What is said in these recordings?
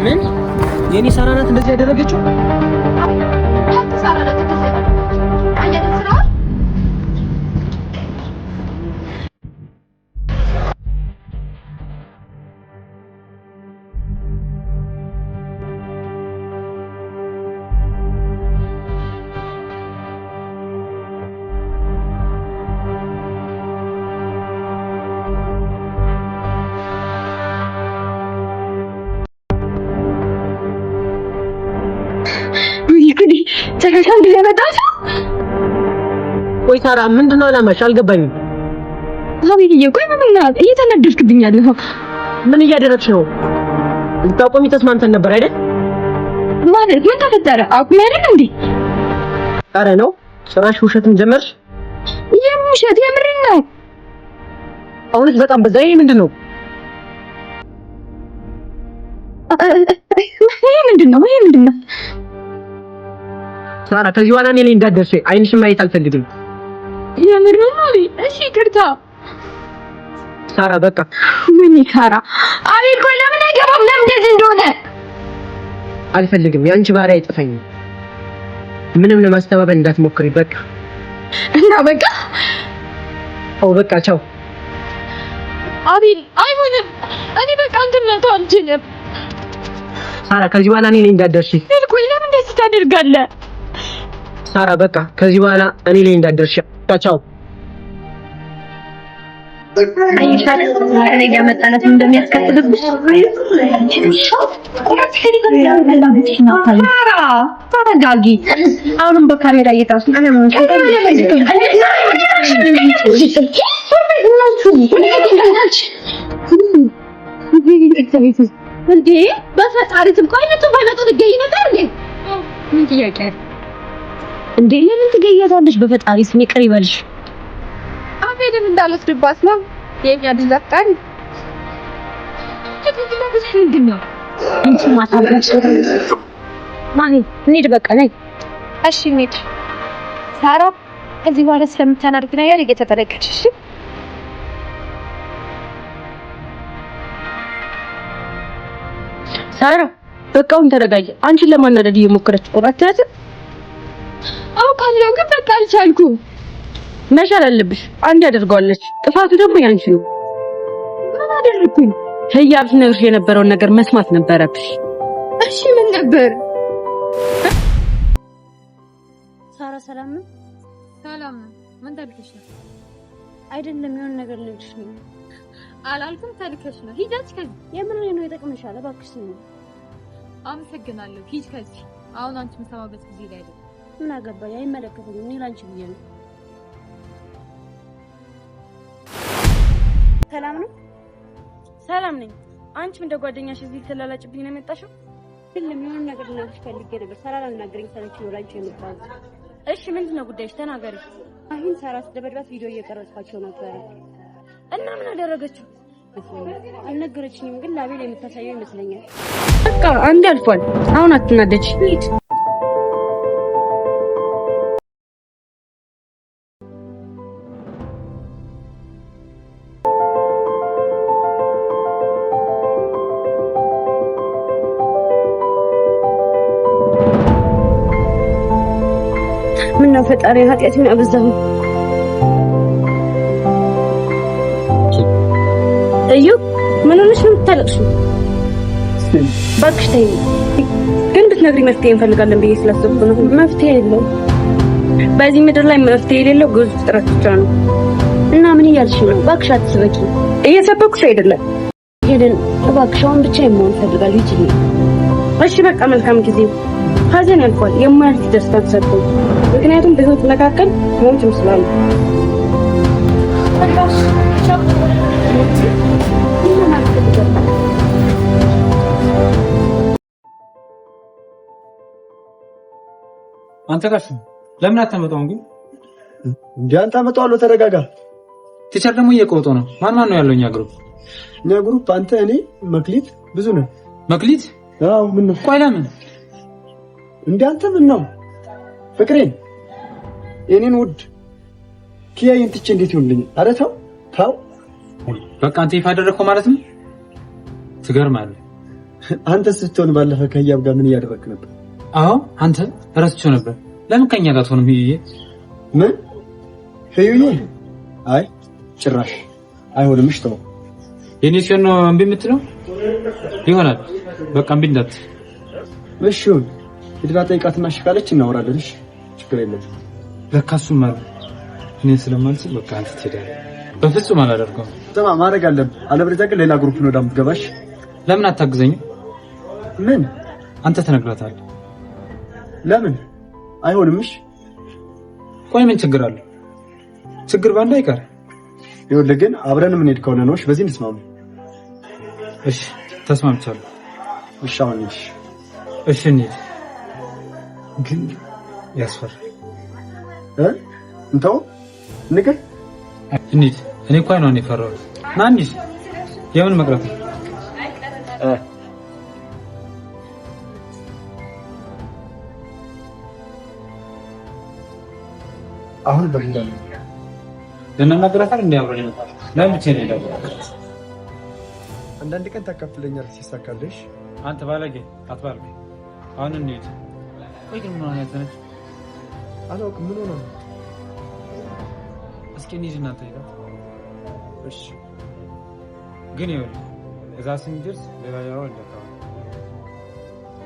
ምን የኔ ሳራ ናት እንደዚህ ያደረገችው? ሳራ ናት እንደዚህ አያደረገችው? ተከታታይ ለመጣሽ ወይ ሳራ ምንድነው አላማሽ? አልገባኝም። ዛሬ ቆይ ምን ማለት እየተነደፍክብኛል ነው? ምን እያደረግሽ ነው? ልታቆሚ ተስማምተን ነበር አይደል? ማለት ምን ተፈጠረ? አቁም አይደል እንዴ? ኧረ ነው ጭራሽ ውሸትም ጀመርሽ? የውሸት የምሬን ነው። አሁንስ በጣም በዛ። ይሄ ምንድነው? ይሄ ምንድነው? ሳራ ከዚህ በኋላ እኔ ላይ እንዳትደርሺ አይንሽን ማየት አልፈልግም። የምር ነው? እሺ ይቅርታ ሳራ በቃ ምን ይካራ አቤት። ቆይ ለምን አይገባም? ለምን እንደዚህ እንደሆነ አልፈልግም። ያንቺ ባህሪ አይጠፋኝም። ምንም ለማስተባበል እንዳትሞክሪ በቃ እና በቃ በቃ ቻው። አቤል አይሆንም። እኔ በቃ እንትን ነው አልችልም። ሳራ ከዚህ በኋላ እኔ ላይ እንዳትደርሺ። ቆይ ለምን እንደዚህ ታደርጋለህ? ሳራ በቃ ከዚህ በኋላ እኔ ላይ እንዳትደርሺ። ቻው። እኔ ጋር መጣላት እንደሚያስከትልብሽ ተረጋጊ። አሁንም በካሜራ እየታስ እንዴ በፈጣሪ ትምቆይነቱ ባይመጡ ትገኝ ነበር እንዴ? ምን ጥያቄ እንዴ? ለምን ትገያታለሽ? በፈጣሪ ስም ይቅር ይበልሽ። አቤልን እንዳልወስድባት ነው የኛ ድዛጣን ምንድነው? እንቺ ማታብራሽ ማን እንሂድ በቃ ነይ። እሺ እንሂድ። ሳራ ከዚህ በኋላ ስለምታናርግ ነገር እየተጠረቀች እሺ። ሳራ በቃውን ተረጋጊ። አንቺን ለማናደድ እየሞከረች ቆራጣት አውቃለሁ፣ ግን በቃ አልቻልኩም። መሻል አለብሽ። አንድ ያደርገዋለች። ጥፋቱ ደግሞ ያንቺ ነው። ምን አደረኩኝ? ህያብሽ ነግርሽ የነበረውን ነገር መስማት ነበረብሽ። እሺ ምን ነበር? ሳራ ሰላም ነው? ሰላም ነው። ምን ታልከሽ ነው? አይደለም የሆነ ነገር ልልሽ ነው። አላልኩም ታልከሽ ነው። ሂዳች ከዚህ የምን ነው የጠቅምሻል? እባክሽ ነው። አመሰግናለሁ። ሂጅ ከዚህ አሁን አንቺ የምሰማበት ጊዜ ላይ አይደለም። ምን አገባኝ? አይመለከተኝም። እኔ ላንቺ ብዬ ነው። ሰላም ነው? ሰላም ነኝ። አንቺም እንደ ጓደኛሽ እዚህ ተላላጭብኝ ነው የመጣሽው? ግን ለምን ነገር ልናገርሽ ፈልጌ ነበር። ሳራ ላናገረኝ ሰለች ነው ላንቺ የመጣሁት። እሺ ምንድነው ጉዳይሽ? ተናገሪ። አሁን ሳራ ስትደበድባት ቪዲዮ እየቀረጽኳቸው ነበር እና ምን አደረገችው? አልነገረችኝም፣ ግን ላቤል የምታሳየው ይመስለኛል። በቃ አንዴ አልፏል። አሁን አትናደጂ። ምን ነው ፈጣሪ ኃጢአትን አበዛሁ። እዩ ምን ሆነሽ ነው የምታለቅሽው? እባክሽ ተይኝ። ግን ብትነግሪ መፍትሄ እንፈልጋለን ብዬ ስላሰብኩ ነው። መፍትሄ የለውም። በዚህ ምድር ላይ መፍትሄ የሌለው ግዙፍ ጥረት ብቻ ነው። እና ምን እያልሽ ነው? እባክሽ አትስበቂ። እየሰበኩሽ አይደለም። ሄደን እባክሽ አሁን ብቻ የመሆን እፈልጋለሁ። ይችላል። እሺ በቃ መልካም ጊዜ። ሀዘን ያልፏል። የማያልፍ ደስታ ተሰጥቶኝ፣ ምክንያቱም በህይወት መካከል ሞትም ስላለ። አንተ ጋር ለምን አታመጣውም? ግን እንዴ አንተ አመጣዋለሁ። ተረጋጋ። ቲቸር ደግሞ እየቆጦ ነው። ማን ነው ያለው? እኛ ግሩፕ አንተ፣ እኔ፣ መክሊት ብዙ ነው። መክሊት? አዎ። ምን ነው? ቆይ ለምን እንዴ አንተ ምን ነው? ፍቅሬን የኔን ውድ ኪያዬን ትቼ እንዴት ይሆንልኝ? ኧረ ተው በቃ አንተ ይፋ አደረግከው ማለት ነው። ትገርማለህ። አንተ ስትሆን ባለፈ ከያብ ጋር ምን እያደረግክ ነበር? አዎ አንተ እረስቼው ነበር። ለምን ከኛ ጋር ትሆንም? ምን ሄዩዬ? አይ ጭራሽ አይሆንም። እሺ ተው። የኔ ሲሆን ነው እምቢ የምትለው? ይሆናል በቃ እምቢ እንዳት። እሺ ይሁን። ሂድና ጠይቃትና እሺ ካለች እናወራለን። እሺ ችግር የለም። ለካ እሱም ማለት እኔ ስለማልችል በቃ አንተ ትሄዳለህ። በፍጹም አላደርገውም። ተማ ማድረግ አለብህ። አለበለዚያ ግን ሌላ ግሩፕ ነው ዳምትገባሽ። ለምን አታግዘኝም? ምን አንተ ትነግራታለህ። ለምን አይሆንም? እሺ ቆይ ምን ችግር አለ? ችግር ባንዳ አይቀር። ይኸውልህ ግን አብረን የምንሄድ ከሆነ ነው። እሺ በዚህ እንስማማ። እሺ ተስማምቻለሁ። እሺ አሁን እሺ እንሂድ። ግን ያስፈራል። እንተው ንገር። እንሂድ። እኔ እኮ አይኗን የፈራሁት። ና እንሂድ። የምን መቅረት ነው? አሁን በእንዳለ ለነገራታል እንደ አብረን ይመጣል። ለምን ብቻ ነው ያለው? አንዳንድ ቀን ታካፍለኛለህ ሲሳካልሽ። አንተ ባለጌ አትባልግ። አሁን እንሂድ። ቆይ ግን ምን ሆነ ያዘነች? አላውቅም። ምን ሆነ? እስኪ እንሂድ እናንተ ይላል። እሺ ግን ይኸውልህ እዛ ስንደርስ ሌላ ያው እንደታው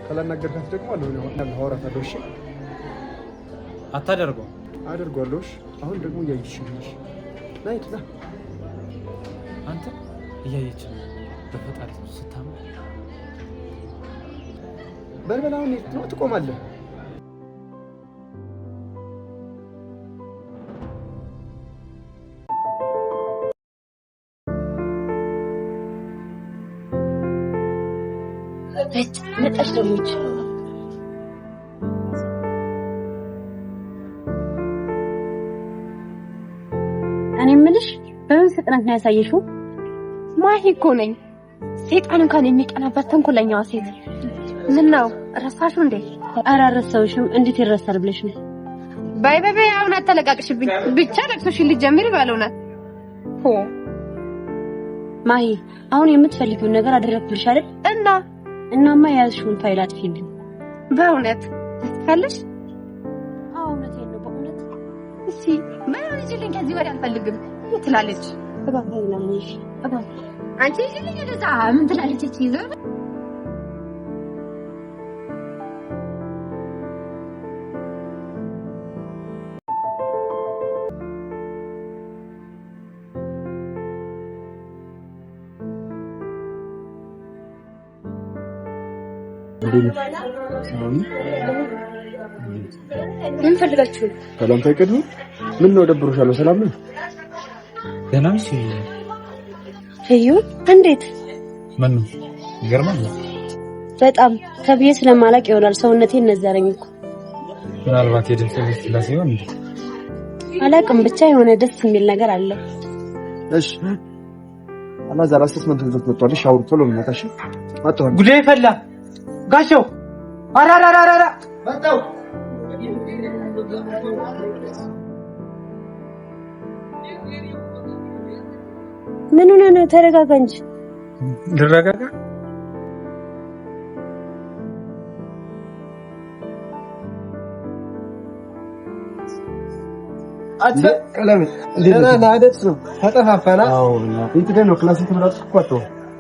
ካላናገርካት ደግሞ አለው አወራታለሁ። እሺ አታደርገው። አደርገዋለሁ። እሺ አሁን ደግሞ እያየችሽ ነው። ናይት ና አንተ እያየች ነው። በፈጣሪ ስታማ በልበላውን ነው ትቆማለህ። መጣሽ ደሞች እኔ የምልሽ በምን ፍጥነት ነው ያሳየሽው? ማሂ እኮ ነኝ። ሴጣን እንኳን የሚቀናበት ተንኮለኛዋ ሴት። ምን ነው ረሳሽው እንዴ? ኧረ አልረሳሁሽም። እንዴት ይረሳል ብለሽ ነው? ባይ አሁን አተለቃቅሽብኝ። ብቻ ለቅሶሽን ልትጀምሪ ባልሆነ ሆ ማሂ አሁን የምትፈልጊውን ነገር አደረግልሽ አይደል? እናማ ያዝሽውን ፋይል አጥፊልኝ። በእውነት ትፈልጊያለሽ? አዎ እውነቴን ነው በእውነት። እሺ ምን ይችላል? ከዚህ ወዲያ አልፈልግም ትላለች። እባክህ ለምንሽ እባክህ አንቺ ይልኝ እንደዛ ምን ትላለች? እቺ ይዘው ምን ፈልጋችሁ? ሰላምታ ይቀድም። ምን ነው ደብሮሻል? ሰላም ነው? ደህና ነሽ? ሄዩ እንዴት? ምን ነው ይገርማል። በጣም ተብዬ ስለማላቅ ይሆናል ሰውነቴን ነዘረኝ እኮ። ምናልባት የድምጽ ስላሴ ይሆን እንዴ? አላቅም ብቻ የሆነ ደስ የሚል ነገር አለ። እሺ አላዛር አሰስመንት ይዞት መጥቷል። ሻውር ቶሎ መጣሽ። መጣሁ። ጉዳይ ፈላ ጋሻው አራራራራ መጣሁ። ምን ሆነ ነው? ተረጋጋ እንጂ። ልረጋጋ? ቀለም ለና ናደት ነው ተጠፋፋና። አዎ እንዴ ነው ክላስ ተብላት ተቆጥቶ።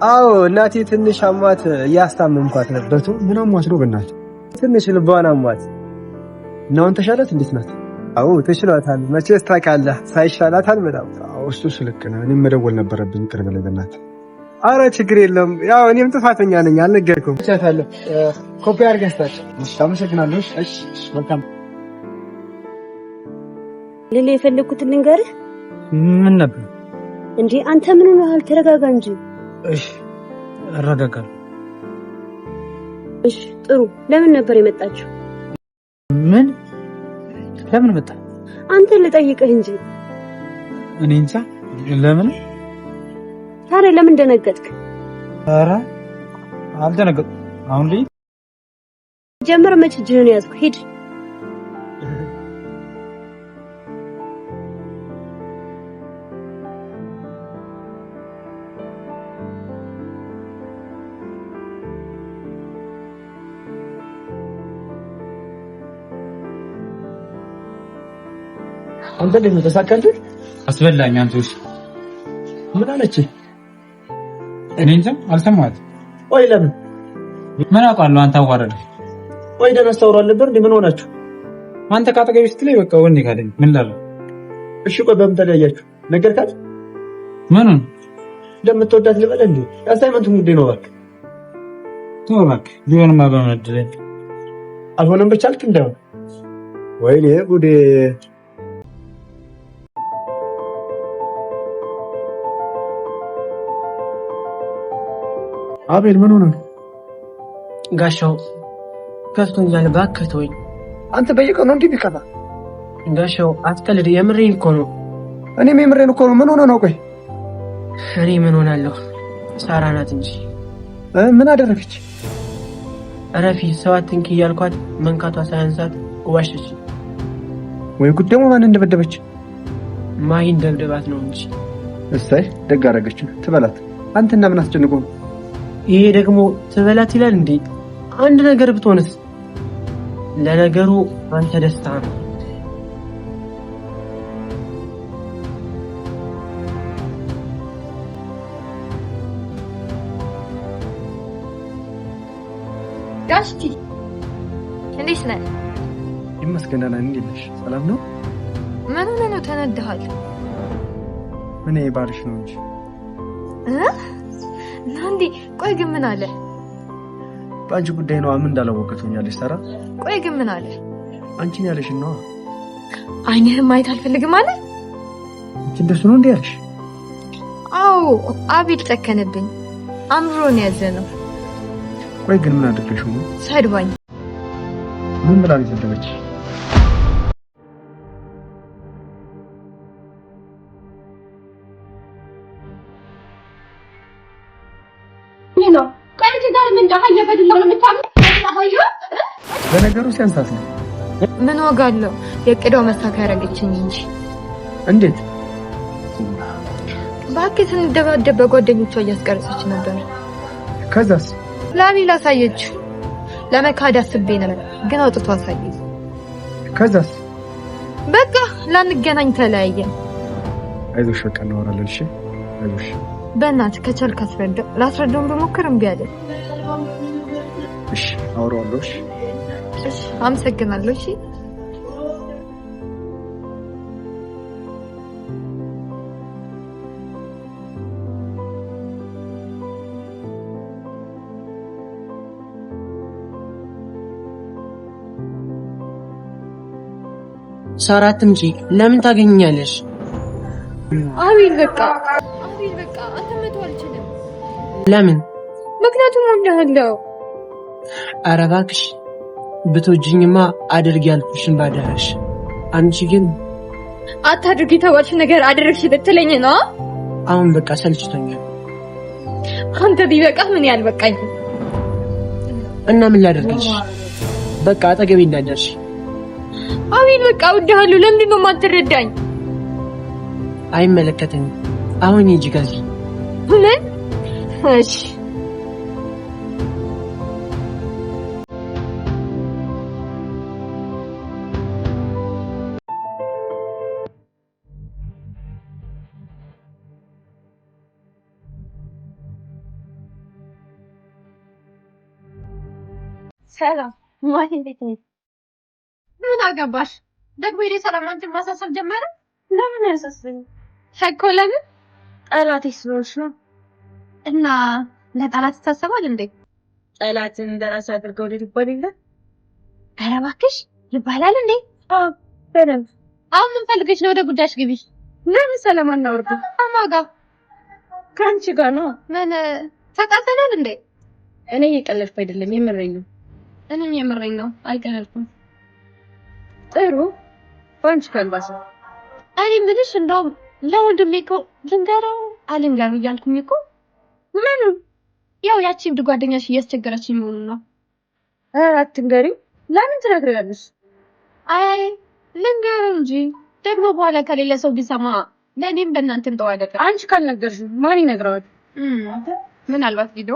አዎ እናቴ ትንሽ አሟት እያስታመምኳት ነበርቱ። ምን አሟት ነው? በእናትህ ትንሽ ልቧን አሟት ነው። አንተ ተሻላት? እንዴት ናት? አዎ ተሽሏታል። መቼስ ታውቃለህ ሳይሻላት አልመጣም። አዎ እሱስ ልክ ነው። እኔም መደወል ነበረብኝ። ቅርብ ላይ በእናትህ። አረ ችግር የለም። ያው እኔም ጥፋተኛ ነኝ አልነገርኩም። እቻታለሁ። ኮፒ አድርገስታች። እሺ አመሰግናለሁ። እሺ መልካም። ሌላ የፈለኩትን ልንገርህ። ምን ነበር እንዴ? አንተ ምን ሆነሃል? ተረጋጋ እንጂ። እሺ አረጋጋለሁ። እሺ ጥሩ። ለምን ነበር የመጣችው? ምን ለምን መጣ? አንተ ልጠይቅህ እንጂ። እኔ እንጃ ለምን። ታዲያ ለምን ደነገጥክ? ኧረ አልደነገጥኩም። አሁን ልሂድ። ጀመረ መች እጅህን ያዝኩ። ሂድ። አንተ ደግሞ ተሳካልህ? አስበላኝ አንተ። እሺ ምን አለች? እኔ እንጃ አልሰማሁትም። ወይ ለምን ምን አውቃለሁ? አንተ አዋረድህ ወይ ደህና አስተውሯል ነበር እንዴ? ምን ሆናችሁ? አንተ ካጠገቤ ስትለኝ በቃ ወኔ ካለኝ ምን ላለው? እሺ ቆይ በምን ተለያያችሁ? ነገርካት? ምኑን እንደምትወዳት ልበል እንዴ? አሳይመንቱ ጉዳይ ነው እባክህ። ተው እባክህ። ቢሆንማ በመድረኝ አልሆነም ብቻ አልክ እንደው። ወይኔ ጉዴ። አቤል ምን ሆነ? ጋሻው ከፍቶኛል፣ እባክህ ተወኝ። አንተ በየቀኑ እንዲህ ቢከፋ? ጋሻው አትቀልድ፣ የምሬን እኮ ነው። እኔም የምሬን እኮ ነው። ምን ሆነ ነው? ቆይ እኔ ምን ሆናለሁ? ሳራ ናት እንጂ። ምን አደረገች? ረፊ ሰው አትንኪ እያልኳት መንካቷ ሳያንሳት ዋሸች። ወይ ጉድ! ደግሞ ማን እንደበደበች? ማሂን ደብደባት ነው እንጂ። እሰይ ደግ አደረገች። ትበላት። አንተና ምን አስጨንቆ ነው? ይሄ ደግሞ ትበላት ይላል እንዴ? አንድ ነገር ብትሆንስ? ለነገሩ አንተ ደስታ ነው። ጋሽቲ እንዴት ነህ? ይመስገን ደህና ነኝ። እንዴት ነሽ? ሰላም ነው? ምን ሆነህ ነው? ተነድሃል? ምን ባልሽ ነው እንጂ ናንዲ። ቆይ ግን ምን አለ? በአንቺ ጉዳይ ነው። ምን እንዳላወቀቱኛለሽ ሳራ። ቆይ ግን ምን አለ? አንቺን ያለሽ ነው። አይንህም ማየት አልፈልግም አለ። አንቺ እንደሱ ነው እንዴ ያልሽ? አዎ አቤል ጨከነብኝ። አምሮን ያዘነው። ቆይ ግን ምን አድርገሽ ነው? ሰድባኝ። ምን ብላ ነው የሰደበች? ነው ቀንቺ ጋር ምን እንዳየበድለው ነው የምታምነው? በነገሩ ሲያንሳት ነው። ምን ወጋለው? የቅዳው መሳካ ያረገችኝ እንጂ። እንዴት? ባክህ ስንደባደብ በጓደኞቿ እያስቀረጸች ነበር። ከዛስ? ለአቤል አሳየችው። ለመካድ አስቤ ነበር ግን አውጥቶ አሳየኝ። ከዛስ? በቃ ላንገናኝ ተለያየን። አይዞሽ በቃ እናወራለን። እሺ አይዞሽ። በእናትህ ከቻልክ አስረዳው። ላስረዳውን በሞክር እምቢ አለ። እሺ አወራዋለሁ። እሺ አመሰግናለሁ። እሺ ሳራ አትምጪ። ለምን ታገኛለሽ? አቤል በቃ አንተ መተው አልችልም። ለምን? ምክንያቱም ወንድሃለሁ። ኧረ እባክሽ ብትወጂኝማ አድርጊ ያልኩሽን ባደረሽ። አንቺ ግን አታድርጊ የተባልሽ ነገር አደረግሽ ልትለኝ ነው? አሁን በቃ ሰልችቶኛል። አንተ ቢበቃህ ምን ያልበቃኝ? እና ምን ላደርግልሽ? በቃ አጠገቤ እንዳደርሽ። አቤል በቃ እወድሃለሁ። ለምንድን ነው የማትረዳኝ? አይመለከተኝም። አሁን ሂጂ ከዚህ። ምን? እሺ ሰላም ማሂ፣ እንዴት ነሽ? ምን አገባሽ ደግሞ? የኔ ሰላም አንቺን ማሳሰብ ጀመረ? ለምን ያሳስበኝ? ሸኮ ለምን? ጠላቴ ስለሆንሽ ነው። እና ለጠላት ታሰባል እንዴ? ጠላትን እንደራስ አድርገው ሊባል ይላል። ኧረ እባክሽ ይባላል እንዴ? አዎ በደንብ። አሁን ምን ፈልገሽ ነው? ወደ ጉዳይሽ ግቢ። ለምን ሰላም አናወርድም? አማጋ ከአንቺ ጋር ነው። ምን ተጣልተናል እንዴ? እኔ እየቀለድኩ አይደለም፣ የምሬኝ ነው። እኔም የምሬኝ ነው፣ አልቀለድኩም። ጥሩ ወንጭ ከልባስ እኔ ምንሽ እንደውም ለወንድሜ እኮ ልንገረው አልንገረው እያልኩኝ እኮ ምን ያው ያቺ እንደ ጓደኛሽ እያስቸገረችኝ መሆኑን ነው። አትንገሪው። ለምን ትነግሪያለሽ? አይ ልንገረው እንጂ ደግሞ በኋላ ከሌላ ሰው ቢሰማ ለእኔም በእናንተም ጠው አይደለም። አንቺ ካልነገርሽ ማን ይነግረዋል? ምናልባት ቪዲዮ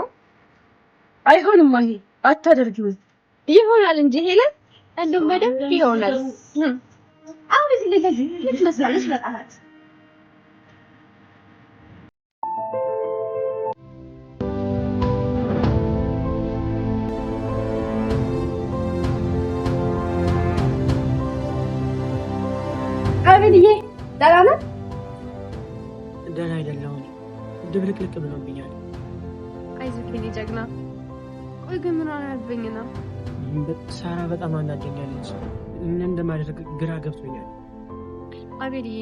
አይሆንም። ማሂ አታደርጊው። ይሆናል እንጂ ሄለን እንደውም በደንብ ይሆናል። አሁን እዚህ ላይ ከዚህ ልትመስላለች በጣላት አብልዬ ደህና ነህ? ደህና አይደለሁም። ድብልቅልቅ ብሎብኛል። አይዞህ የኔ ጀግና። ቆይ ግን ምን አናብኝ ነው? ሳራ በጣም አናደኛለች። ምን እንደማደርግ ግራ ገብቶኛል። አቤልዬ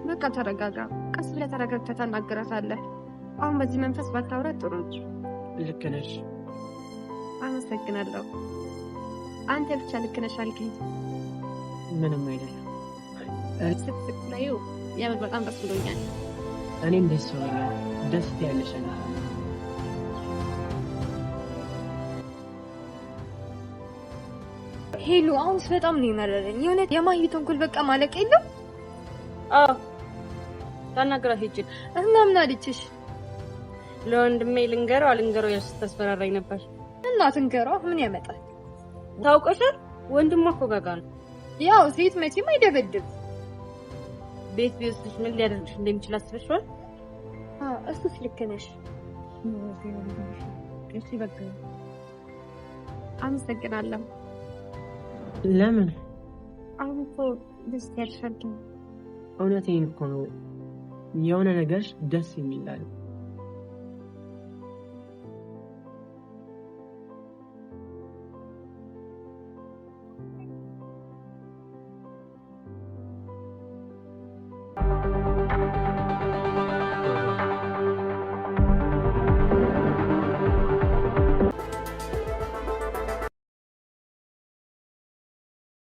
በቃ ተረጋጋ። ቀስ ብለህ ተረጋግተህ ታናግራታለህ። አሁን በዚህ መንፈስ ባታወራ ጥሩ ነው። ልክ ነሽ። አመሰግናለሁ። አንተ ብቻ ልክ ነሽ አልከኝ። ምንም አይደለም። ስቅስቅ ላይ የምር በጣም ደስ ብሎኛል። እኔም ደስ ብሎኛል። ደስ ያለሽ ነው። ሄሎ አሁንስ በጣም ነው የመረረኝ። የሆነ የማሂ ተንኮል በቃ ማለቅ የለም። ታናግራት ይችል እና ምን አለችሽ? ለወንድሜ ልንገረው አልንገረው ያልሽ ተስፈራራኝ ነበር። እና ትንገረው ምን ያመጣል? ታውቀሻል? ወንድሟ እኮ ጋጋ ነው። ያው ሴት መቼም አይደበድብ። ቤት ቢወስድሽ ምን ሊያደርግሽ እንደሚችል አስበሽዋል? እሱስ ልክ ነሽ። እሺ በቃ አመሰግናለሁ። ለምን? አሁን እኮ ደስ ያልሻል። እውነቴን እኮ ነው። የሆነ ነገር ደስ የሚላል